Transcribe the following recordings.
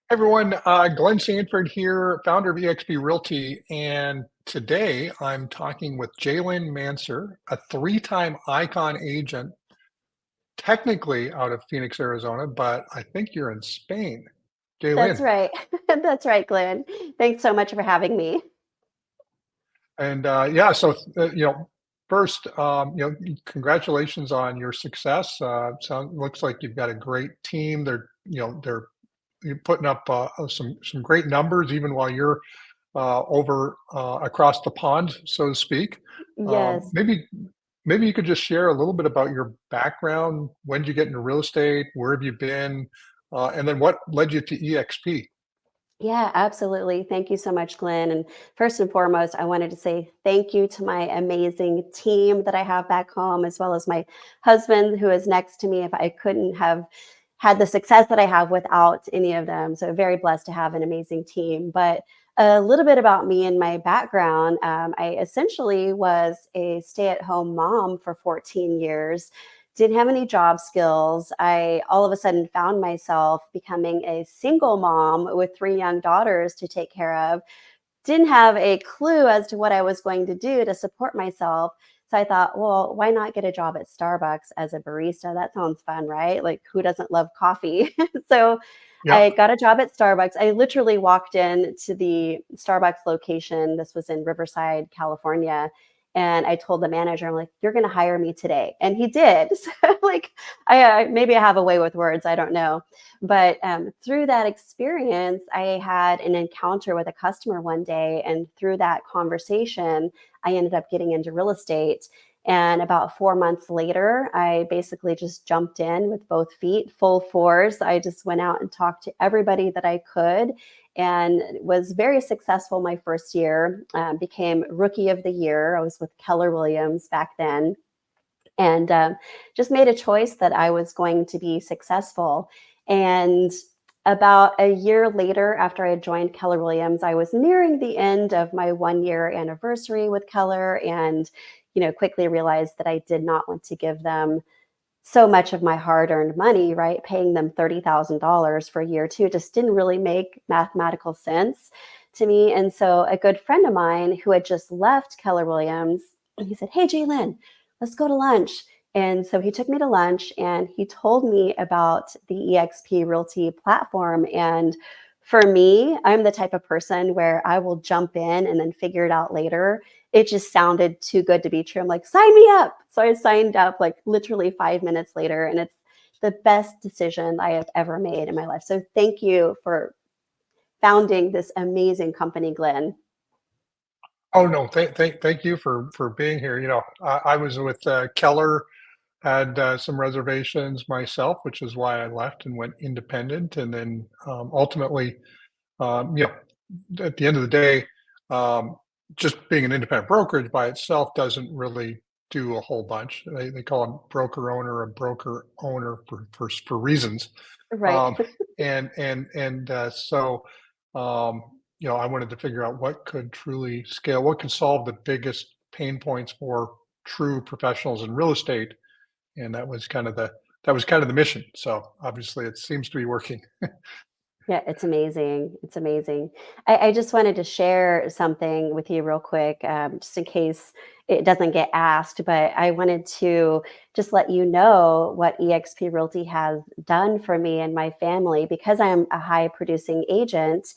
Everyone, Glenn Sanford here, founder of eXp Realty, and today I'm talking with JaLynn Manser, a three-time ICON agent, technically out of Phoenix, Arizona, but I think you're in Spain. That's JaLynn, right. That's right, Glenn. Thanks so much for having me. and yeah, so first, congratulations on your success. Looks like you've got a great team. They're you're putting up some great numbers even while you're over across the pond, so to speak. Yes. Maybe you could just share a little bit about your background. When did you get into real estate? Where have you been? And then what led you to EXP? Yeah, absolutely. Thank you so much, Glenn. And first and foremost, I wanted to say thank you to my amazing team that I have back home, as well as my husband who is next to me. If I couldn't have had the success that I have without any of them. So very blessed to have an amazing team. But a little bit about me and my background. I essentially was a stay-at-home mom for 14 years. Didn't have any job skills. I all of a sudden found myself becoming a single mom with three young daughters to take care of. Didn't have a clue as to what I was going to do to support myself. So I thought, well, why not get a job at Starbucks as a barista? That sounds fun, right? Like, who doesn't love coffee? So Yeah. I got a job at Starbucks. I literally walked in to the Starbucks location. This was in Riverside, California. And I told the manager, I'm like, you're going to hire me today. And he did. So, like, maybe I have a way with words. I don't know. But through that experience, I had an encounter with a customer one day. And through that conversation, I ended up getting into real estate. And about 4 months later, I basically just jumped in with both feet, full force. I just went out and talked to everybody that I could and was very successful my first year. Became Rookie of the Year. I was with Keller Williams back then, and just made a choice that I was going to be successful. And about a year later, after I had joined Keller Williams, I was nearing the end of my 1 year anniversary with Keller, and quickly realized that I did not want to give them so much of my hard-earned money, right? Paying them $30,000 for year two just didn't really make mathematical sense to me. And so a good friend of mine who had just left Keller Williams, he said, "Hey, Jalen, let's go to lunch." And so he took me to lunch and he told me about the EXP Realty platform. And for me, I'm the type of person where I will jump in and then figure it out later. It just sounded too good to be true. I'm like, sign me up. So I signed up like literally 5 minutes later, and it's the best decision I have ever made in my life. So thank you for founding this amazing company, Glenn. Oh no, thank you for being here. I was with Keller, had some reservations myself, which is why I left and went independent, and then ultimately, um, you know, at the end of the day, um, just being an independent brokerage by itself doesn't really do a whole bunch. They call a broker owner a broker owner for reasons. Right. Um, so, um, I wanted to figure out what could truly scale, what could solve the biggest pain points for true professionals in real estate, and that was kind of the mission. So obviously, it seems to be working. Yeah, it's amazing. It's amazing. I just wanted to share something with you real quick, just in case it doesn't get asked. But I wanted to just let you know what eXp Realty has done for me and my family because I'm a high producing agent.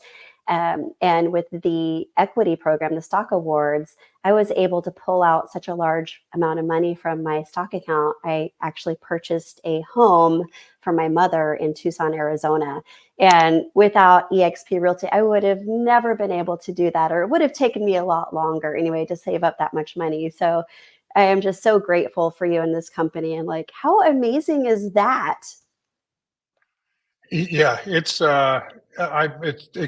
And with the equity program, the stock awards, I was able to pull out such a large amount of money from my stock account. I actually purchased a home for my mother in Tucson, Arizona. And without eXp Realty, I would have never been able to do that, or it would have taken me a lot longer anyway to save up that much money. So I am just so grateful for you and this company. And like, how amazing is that? Yeah, it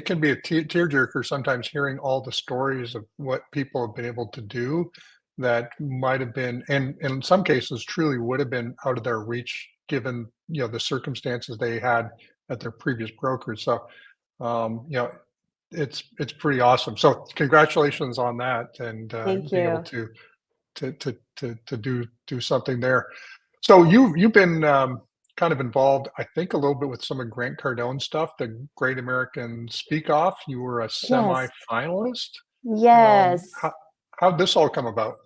can be a tearjerker sometimes hearing all the stories of what people have been able to do that might have been, and in some cases truly would have been out of their reach given, the circumstances they had at their previous brokers. So, um, you know, it's pretty awesome. So congratulations on that and Thank being able you. to do something there. So you've been kind of involved, I think, a little bit with some of Grant Cardone's stuff, the Great American Speak Off. You were a Yes. semi-finalist. Um, Yes. how how'd this all come about?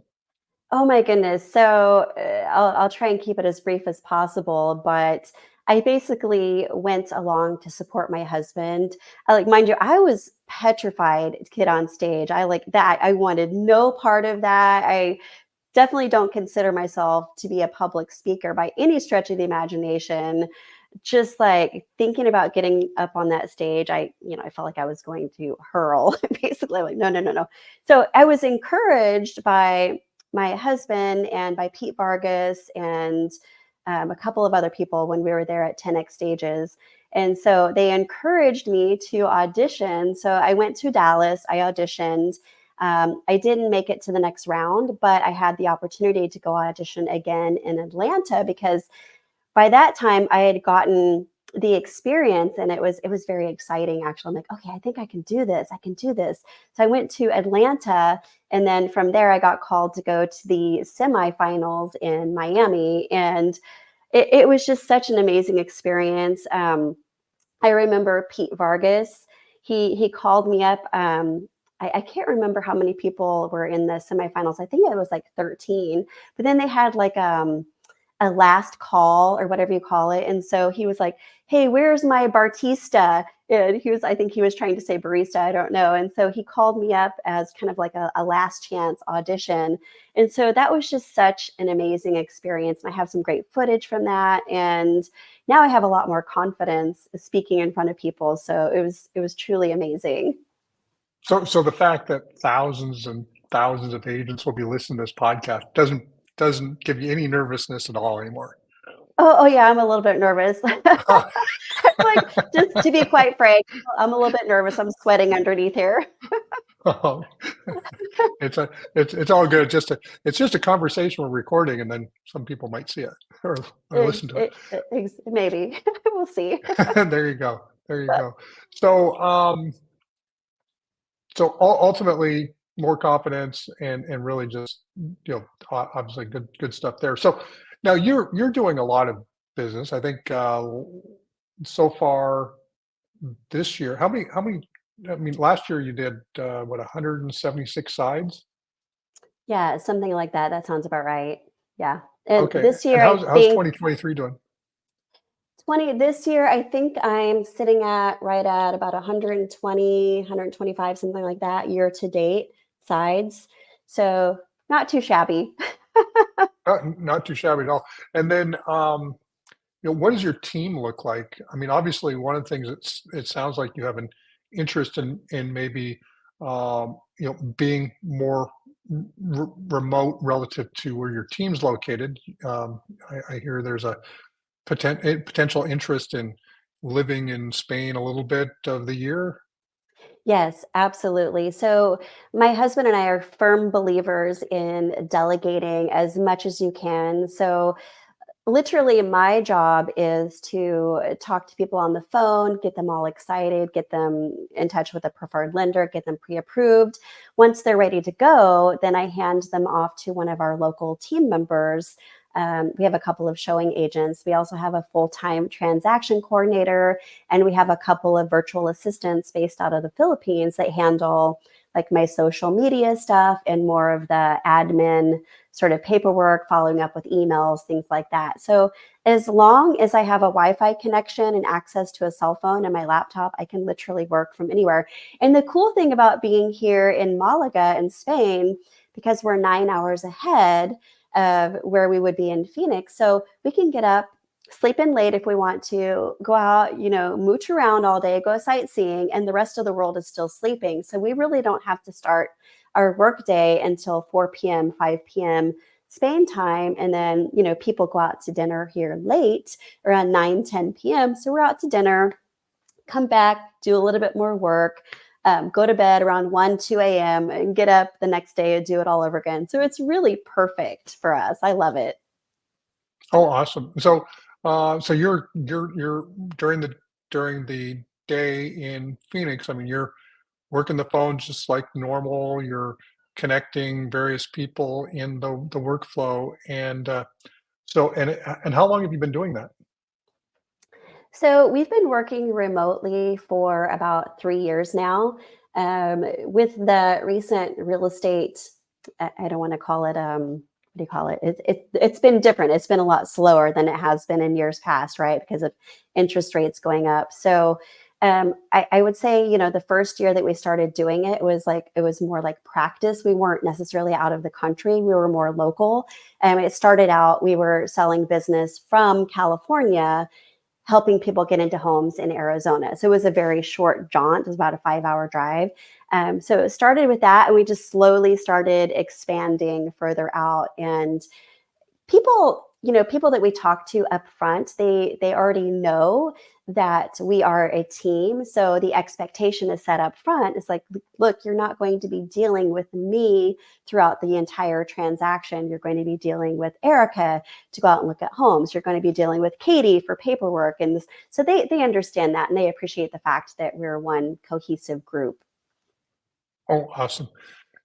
Oh my goodness. So I'll try and keep it as brief as possible, but I basically went along to support my husband. Mind you, I was petrified to get on stage. I like that. I wanted no part of that. I definitely don't consider myself to be a public speaker by any stretch of the imagination. Just like thinking about getting up on that stage, I felt like I was going to hurl. Basically, like, no, no, no, no. So I was encouraged by my husband and by Pete Vargas and a couple of other people when we were there at 10X Stages. And so they encouraged me to audition. So I went to Dallas, I auditioned. I didn't make it to the next round, but I had the opportunity to go audition again in Atlanta because by that time I had gotten the experience and it was very exciting actually. I'm like, okay, I think I can do this. I can do this. So I went to Atlanta and then from there I got called to go to the semifinals in Miami and it was just such an amazing experience. I remember Pete Vargas. He called me up. I can't remember how many people were in the semifinals. I think it was like 13. But then they had like a last call or whatever you call it. And so he was like, "Hey, where's my Bartista?" And I think he was trying to say barista, I don't know. And so he called me up as kind of like a last chance audition. And so that was just such an amazing experience. And I have some great footage from that. And now I have a lot more confidence speaking in front of people. So it was truly amazing. So the fact that thousands and thousands of agents will be listening to this podcast doesn't give you any nervousness at all anymore. Oh yeah, I'm a little bit nervous. Like just to be quite frank, I'm a little bit nervous. I'm sweating underneath here. Oh, it's all good. It's just a conversation we're recording, and then some people might see it or listen to Maybe we'll see. it. There you go. There you go. So ultimately, more confidence and really just obviously good stuff there. So now you're doing a lot of business. I think so far this year. How many? I mean, last year you did what 176 sides. Yeah, something like that. That sounds about right. Yeah. And Okay, this and year, I how's think 2023 doing? this year, I think I'm sitting at right at about 120, 125, something like that year to date sides. So not too shabby. Not too shabby at all. And then, what does your team look like? I mean, obviously, one of the things it sounds like you have an interest in maybe being more remote relative to where your team's located. I hear there's a potential interest in living in Spain a little bit of the year. Yes, absolutely. So, my husband and I are firm believers in delegating as much as you can. So, literally, my job is to talk to people on the phone, get them all excited, get them in touch with a preferred lender, get them pre approved. Once they're ready to go, then I hand them off to one of our local team members. We have a couple of showing agents. We also have a full time transaction coordinator, and we have a couple of virtual assistants based out of the Philippines that handle like my social media stuff and more of the admin sort of paperwork, following up with emails, things like that. So as long as I have a Wi-Fi connection and access to a cell phone and my laptop, I can literally work from anywhere. And the cool thing about being here in Malaga in Spain, because we're 9 hours ahead of where we would be in Phoenix, so we can get up, sleep in late if we want to, go out, mooch around all day, go sightseeing, and the rest of the world is still sleeping. So we really don't have to start our workday until 4 p.m., 5 p.m. Spain time. And then, people go out to dinner here late around 9, 10 p.m. So we're out to dinner, come back, do a little bit more work, go to bed around 1, 2 a.m. and get up the next day and do it all over again. So it's really perfect for us. I love it. Oh, awesome. So you're during the day in Phoenix. I mean, you're working the phone just like normal. You're connecting various people in the workflow, and so and how long have you been doing that? So we've been working remotely for about 3 years now. With the recent real estate, I don't want to call it, what do you call it? It's been different. It's been a lot slower than it has been in years past, right? Because of interest rates going up. So I would say, the first year that we started doing it was like, it was more like practice. We weren't necessarily out of the country, we were more local. It started out, we were selling business from California, helping people get into homes in Arizona. So it was a very short jaunt. It was about a 5-hour drive. So it started with that, and we just slowly started expanding further out. And people that we talk to up front, they already know that we are a team, so the expectation is set up front. It's like, look, you're not going to be dealing with me throughout the entire transaction. You're going to be dealing with Erica to go out and look at homes. You're going to be dealing with Katie for paperwork, and this, so they understand that, and they appreciate the fact that we're one cohesive group. Oh, awesome.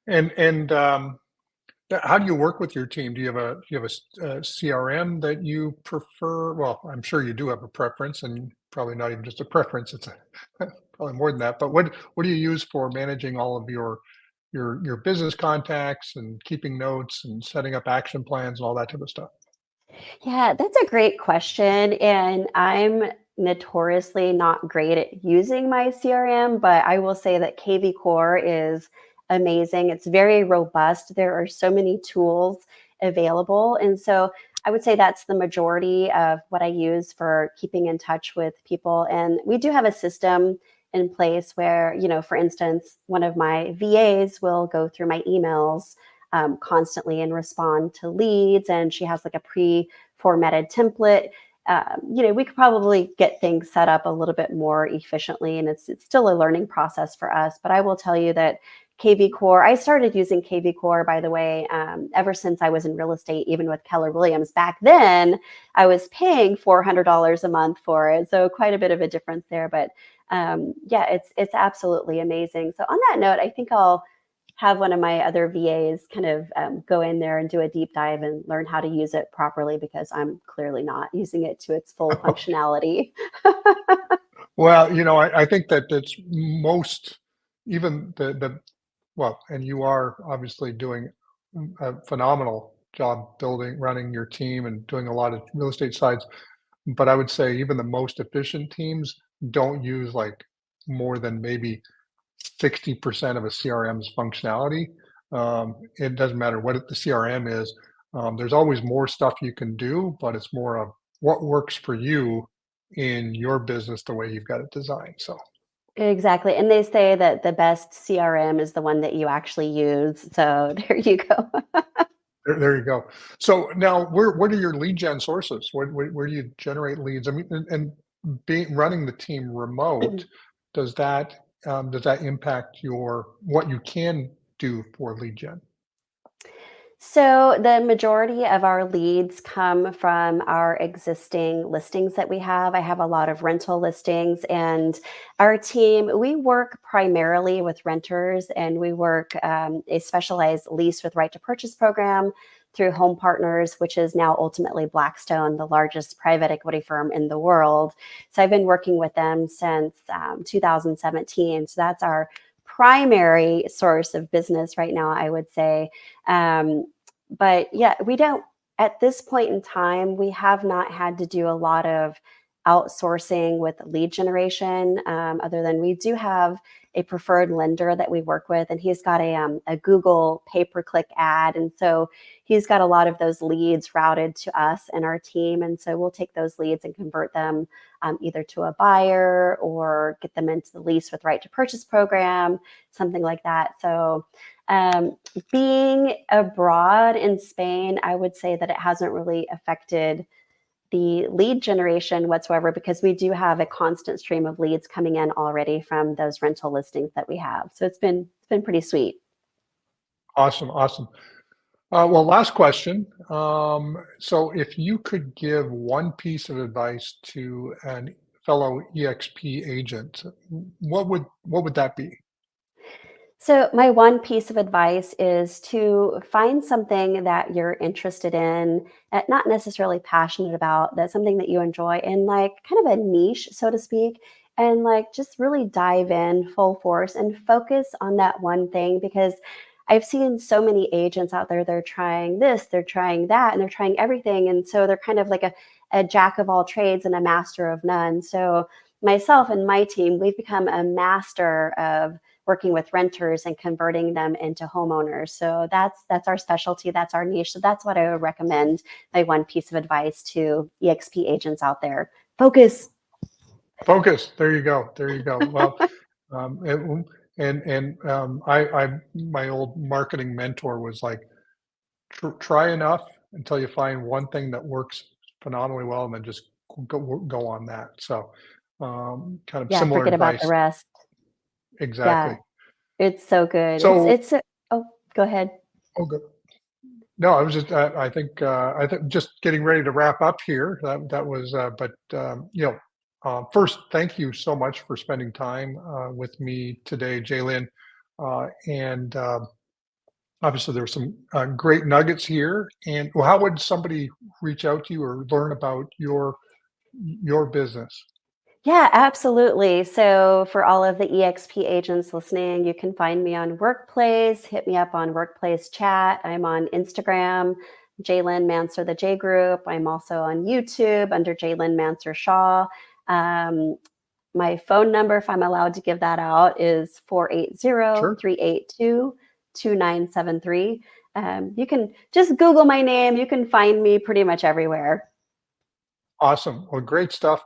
And how do you work with your team? Do you have a CRM that you prefer? Well, I'm sure you do have a preference, and probably not even just a preference. It's probably more than that. But what do you use for managing all of your business contacts and keeping notes and setting up action plans and all that type of stuff? Yeah, that's a great question. And I'm notoriously not great at using my CRM, but I will say that KV Core is amazing. It's very robust. There are so many tools available. And so I would say that's the majority of what I use for keeping in touch with people. And we do have a system in place where, for instance, one of my VAs will go through my emails constantly and respond to leads. And she has like a formatted template. We could probably get things set up a little bit more efficiently, and it's still a learning process for us. But I will tell you that KV Core, I started using KV Core, by the way, ever since I was in real estate, even with Keller Williams. Back then, I was paying $400 a month for it, so quite a bit of a difference there. But yeah, it's absolutely amazing. So on that note, I think I'll have one of my other VAs kind of go in there and do a deep dive and learn how to use it properly, because I'm clearly not using it to its full functionality. Well, I think that it's most, even the well, and you are obviously doing a phenomenal job building, running your team, and doing a lot of real estate sides. But I would say even the most efficient teams don't use like more than maybe 60% of a CRM's functionality. It doesn't matter what the CRM is. There's always more stuff you can do, but it's more of what works for you in your business the way you've got it designed. So Exactly. And they say that the best CRM is the one that you actually use. So there you go. there you go. So now, what are your lead gen sources? Where do you generate leads? I mean, and being running the team remote, does that impact your what you can do for lead gen? So the majority of our leads come from our existing listings that we have. I have a lot of rental listings, and our team, we work primarily with renters, and we work a specialized lease with right to purchase program through Home Partners, which is now ultimately Blackstone, the largest private equity firm in the world. So I've been working with them since 2017. So that's our primary source of business right now, I would say. But yeah, we don't, at this point in time, we have not had to do a lot of outsourcing with lead generation, other than we do have a preferred lender that we work with, and he's got a Google pay-per-click ad. And so he's got a lot of those leads routed to us and our team. And so we'll take those leads and convert them either to a buyer or get them into the lease with right to purchase program, something like that. So um, being abroad in Spain, I would say that it hasn't really affected the lead generation whatsoever, because we do have a constant stream of leads coming in already from those rental listings that we have. So it's been pretty sweet. Awesome, awesome. Well, last question. So, if you could give one piece of advice to an fellow EXP agent, what would that be? So, my one piece of advice is to find something that you're interested in, not necessarily passionate about, that's something that you enjoy, and like kind of a niche, so to speak. And like just really dive in full force and focus on that one thing because I've seen so many agents out there, they're trying this, they're trying that, and they're trying everything. And so they're kind of like a jack of all trades and a master of none. So, myself and my team, we've become a master of working with renters and converting them into homeowners. So that's our specialty, that's our niche. So that's what I would recommend. My one piece of advice to EXP agents out there: focus. Focus. There you go. There you go. Well, and my old marketing mentor was like, try enough until you find one thing that works phenomenally well, and then just go on that. So, kind of Yeah, similar forget about the advice. rest. Exactly. Yeah, it's so good. So, Oh, go ahead. oh, good. No, I was just, I think just getting ready to wrap up here. That was, first, thank you so much for spending time with me today, JaLynn. And Obviously, there were some great nuggets here. And well, how would somebody reach out to you or learn about your business? Yeah, absolutely. So, for all of the EXP agents listening, you can find me on Workplace. Hit me up on Workplace Chat. I'm on Instagram, JaLynn Manser, the J Group. I'm also on YouTube under JaLynn Manser Shaw. Um, my phone number, if I'm allowed to give that out, is 480 Sure. 382 2973. You can just Google my name. You can find me pretty much everywhere. Awesome. Well, great stuff.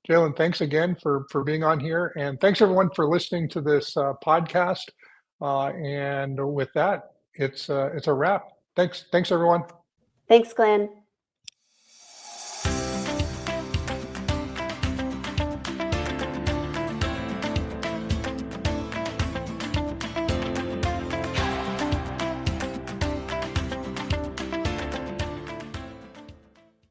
Jalen, thanks again for being on here, and thanks everyone for listening to this podcast. And with that, it's a wrap. Thanks, everyone. Thanks, Glenn.